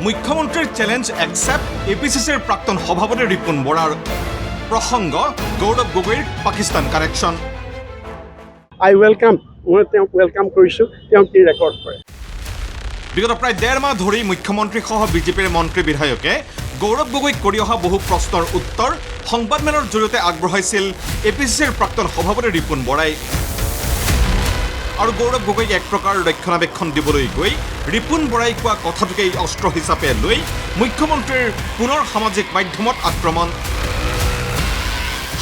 মুখ্যমন্ত্ৰীৰ challenge accept এপিচিচিৰ প্ৰাক্তন সভাপতি ৰিপুন বৰাৰ প্ৰসংগ গৌৰৱ গগৈৰ পাকিস্তান কানেকশ্যন I welcome কৰিছো তেওঁ কি ৰেকৰ্ড কৰে বিগত প্ৰায় 1.5 মাহ ধৰি মুখ্যমন্ত্ৰী সহ বিজেপিৰ মন্ত্ৰী বিধায়কে গৌৰৱ গগৈক কৰি অহা বহু প্ৰশ্নৰ উত্তৰ সংবাদমেলৰ জৰিয়তে আগবঢ়াইছিল এপিচিচিৰ প্ৰাক্তন সভাপতি ৰিপুন বৰাই আৰু গৌৰৱ গগৈক এক প্ৰকাৰ ৰক্ষণাবেক্ষণ দিবলৈ গৈ ৰিপুন বৰাই কোৱা কথাটোকেই অস্ত্ৰ হিচাপে লৈ মুখ্যমন্ত্ৰীৰ পুনৰ সামাজিক মাধ্যমত আক্ৰমণ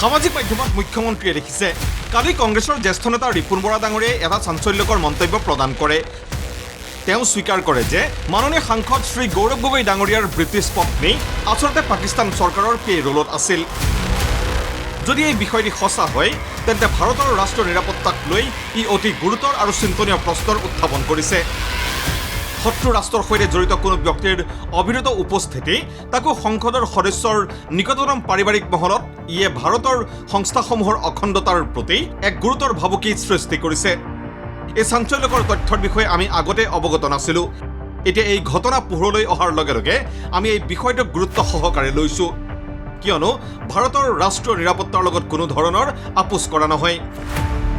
সামাজিক মাধ্যমত মুখ্যমন্ত্ৰীয়ে দেখিছে কালি কংগ্ৰেছৰ জ্যেষ্ঠ নেতা ৰিপুন বৰা ডাঙৰীয়াই এটা চাঞ্চল্যকৰ মন্তব্য প্ৰদান কৰে তেওঁ স্বীকাৰ কৰে যে মাননীয় সাংসদ শ্ৰী গৌৰৱ গগৈ ডাঙৰীয়াৰ ব্ৰিটিছ পত্নী আচলতে পাকিস্তান চৰকাৰৰ পেৰোলত আছিল যদি এই বিষয়টি সঁচা হয় তেন্তে ভাৰতৰ ৰাষ্ট্ৰীয় নিৰাপত্তাক লৈ ই অতি গুৰুতৰ আৰু চিন্তনীয় প্ৰশ্নৰ উত্থাপন কৰিছে শত্ৰু ৰাষ্ট্ৰৰ সৈতে জড়িত কোনো ব্যক্তিৰ অবিৰত উপস্থিতি তাকো সংসদৰ সদস্যৰ নিকটতম পাৰিবাৰিক মহলত ইয়ে ভাৰতৰ সংস্থাসমূহৰ অখণ্ডতাৰ প্ৰতি এক গুৰুতৰ ভাবুকি সৃষ্টি কৰিছে এই চাঞ্চল্যকৰ তথ্যৰ বিষয়ে আমি আগতে অৱগত নাছিলোঁ এতিয়া এই ঘটনা পোহৰলৈ অহাৰ লগে লগে আমি এই বিষয়টোক গুৰুত্ব সহকাৰে লৈছোঁ কিয়নো ভাৰতৰ ৰাষ্ট্ৰীয় নিৰাপত্তাৰ লগত কোনো ধৰণৰ আপোচ কৰা নহয়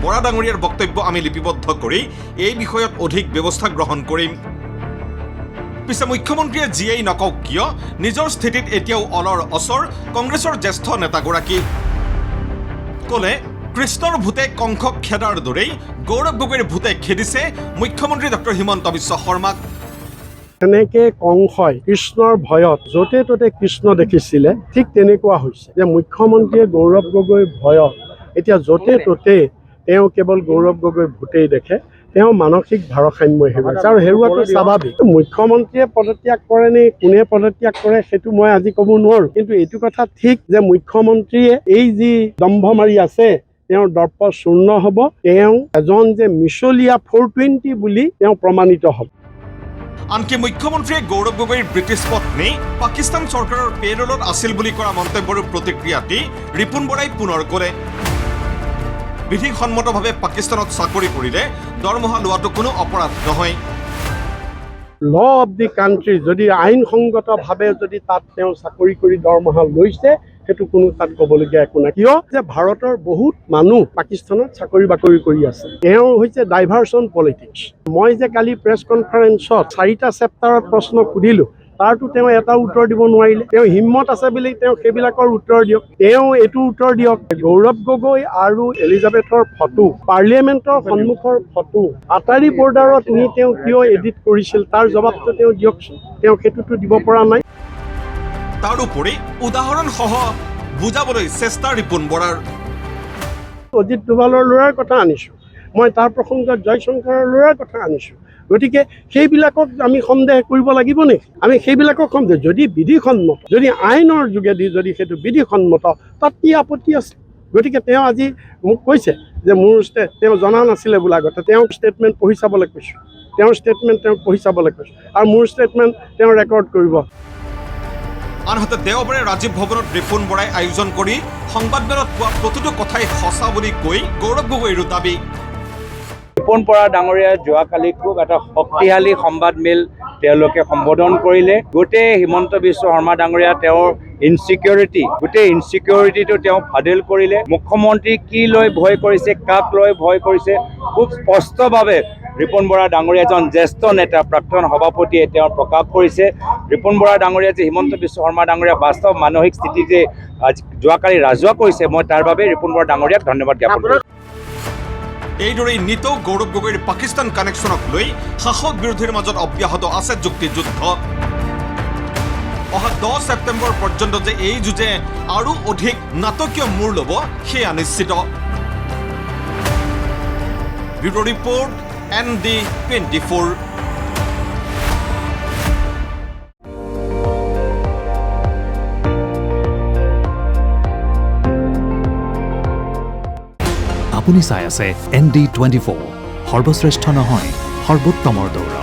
বৰা ডাঙৰীয়াৰ বক্তব্য আমি লিপিবদ্ধ কৰি এই বিষয়ত অধিক ব্যৱস্থা গ্ৰহণ কৰিম পিছে মুখ্যমন্ত্ৰীয়ে যিয়েই নকওক কিয় নিজৰ স্থিতিত এতিয়াও অলৰ অচৰ কংগ্ৰেছৰ জ্যেষ্ঠ নেতাগৰাকী ক'লে কৃষ্ণৰ ভূতে কংসক খেদাৰ দৰেই গৌৰৱ গগৈৰ ভূতে খেদিছে মুখ্যমন্ত্ৰী ডক্টৰ হিমন্ত বিশ্ব শৰ্মাক তেনেকে কংসই কৃষ্ণৰ ভয়ত য'তে ত'তে কৃষ্ণ দেখিছিলে ঠিক তেনেকুৱা হৈছে যে মুখ্যমন্ত্ৰীয়ে গৌৰৱ গগৈৰ ভয়ত এতিয়া য'তে ত'তে তেওঁ কেৱল গৌৰৱ গগৈৰ ভূতেই দেখে তেওঁ মানসিক ভাৰসাম্য হেৰুৱাইছে আৰু হেৰুৱাটো স্বাভাৱিক মুখ্যমন্ত্ৰীয়ে পদত্যাগ কৰে নে কোনে পদত্যাগ কৰে সেইটো মই আজি ক'ব নোৱাৰোঁ কিন্তু এইটো কথা ঠিক যে মুখ্যমন্ত্ৰীয়ে এই যি দম্ভ মাৰি আছে তেওঁৰ দৰ্প চূৰ্ণ হ'ব তেওঁ এজন যে মিছলীয়া 420 বুলি তেওঁ প্ৰমাণিত হ'ব আনকি মুখ্যমন্ত্ৰীয়ে গৌৰৱ গগৈৰ ব্ৰিটিছ পত্নী পাকিস্তান চৰকাৰৰ পেৰোলত আছিল বুলি কৰা মন্তব্যৰ প্ৰতিক্ৰিয়া দি ৰিপুন বৰাই পুনৰ ক'লে বিধিসন্মতভাৱে পাকিস্তানত চাকৰি কৰিলে দৰমহা লোৱাটো কোনো অপৰাধ নহয় ল অফ দি কাণ্ট্ৰি যদি আইনসংগতভাৱে যদি তাত তেওঁ চাকৰি কৰি দৰমহা লৈছে সেইটো কোনো তাত ক'বলগীয়া একো নাই কিয় যে ভাৰতৰ বহুত মানুহ পাকিস্তানত চাকৰি বাকৰি কৰি আছে তেওঁ হৈছে ডাইভাৰ্চন পলিটিক্স মই যে কালি প্ৰেছ কনফাৰেন্সত 4টা চেপ্টাৰত প্ৰশ্ন সুধিলোঁ তাৰতো তেওঁ এটা উত্তৰ দিব নোৱাৰিলে তেওঁ হিম্মত আছে বুলি তেওঁ সেইবিলাকৰ উত্তৰ দিয়ক তেওঁ এইটো উত্তৰ দিয়ক গৌৰৱ গগৈ আৰু এলিজাবেথৰ ফটো পাৰ্লিয়ামেণ্টৰ সন্মুখৰ ফটো আটাৰী বৰ্ডাৰত নি তেওঁ কিয় এডিট কৰিছিল তাৰ জবাবটো তেওঁ দিয়কচোন তেওঁ সেইটোতো দিব পৰা নাই তাৰোপৰি উদাহৰণ সহ বুজাবলৈ চেষ্টা ৰিপুন বৰাৰ অজিত ডোভালৰ ল'ৰাৰ কথা আনিছোঁ মই তাৰ প্ৰসংগত জয়শংকৰৰ ল'ৰাৰ কথা আনিছোঁ গতিকে সেইবিলাকক আমি সন্দেহ কৰিব লাগিব নেকি আমি সেইবিলাকক সন্দেহ যদি বিধিসন্মত যদি আইনৰ যোগেদি যদি সেইটো বিধিসন্মত তাত কি আপত্তি আছে গতিকে তেওঁ আজি মোক কৈছে যে মোৰ তেওঁ জনা নাছিলে বোলা কথা তেওঁৰ ষ্টেটমেণ্ট পঢ়ি চাবলৈ কৈছোঁ তেওঁৰ ষ্টেটমেণ্ট তেওঁক পঢ়ি চাবলৈ কৈছোঁ আৰু মোৰ ষ্টেটমেণ্ট তেওঁ ৰেকৰ্ড কৰিব আনহাতে দেওবাৰে ৰাজীৱ ভৱনত ৰিপুন বৰাই আয়োজন কৰি সংবাদমেলত কোৱা প্ৰতিটো কথাই সঁচা বুলি কৈ গৌৰৱ গগৈৰো দাবী ৰিপুন বৰা ডাঙৰীয়াই যোৱাকালি খুব এটা শক্তিশালী সংবাদমেল তেওঁলোকে সম্বোধন কৰিলে গোটেই হিমন্ত বিশ্ব শৰ্মা ডাঙৰীয়া তেওঁৰ গোটেই ইনচিকিউৰিটিটো তেওঁ ফাদিল কৰিলে মুখ্যমন্ত্ৰী কি লৈ ভয় কৰিছে কাক লৈ ভয় কৰিছে খুব স্পষ্টভাৱে ৰিপুন বৰা ডাঙৰীয়া এজন জ্যেষ্ঠ নেতা প্ৰাক্তন সভাপতিয়ে তেওঁ প্ৰকাশ কৰিছে ৰিপুন বৰা ডাঙৰীয়া যে হিমন্ত বিশ্ব শৰ্মা ডাঙৰীয়া বাস্তৱ মানসিক স্থিতি যে যোৱাকালি ৰাজহুৱা কৰিছে মই তাৰ বাবে ৰিপুন বৰা ডাঙৰীয়াক ধন্যবাদ জ্ঞাপন কৰিছোঁ এইদৰেই নিতৌ গৌৰৱ গগৈৰ পাকিস্তান কানেকশ্যনক লৈ শাসক বিৰোধীৰ মাজত অব্যাহত আছে যুক্তিযুদ্ধ অহা 10 ছেপ্টেম্বৰ পৰ্যন্ত যে এই যুঁজে আৰু অধিক নাটকীয় মূৰ ল'ব সেয়া নিশ্চিত ব্যুৰ' ৰিপৰ্ট ND24আপুনি চাই আছে ND24 সৰ্বশ্ৰেষ্ঠ নহয় সৰ্বোত্তমৰ দৌৰ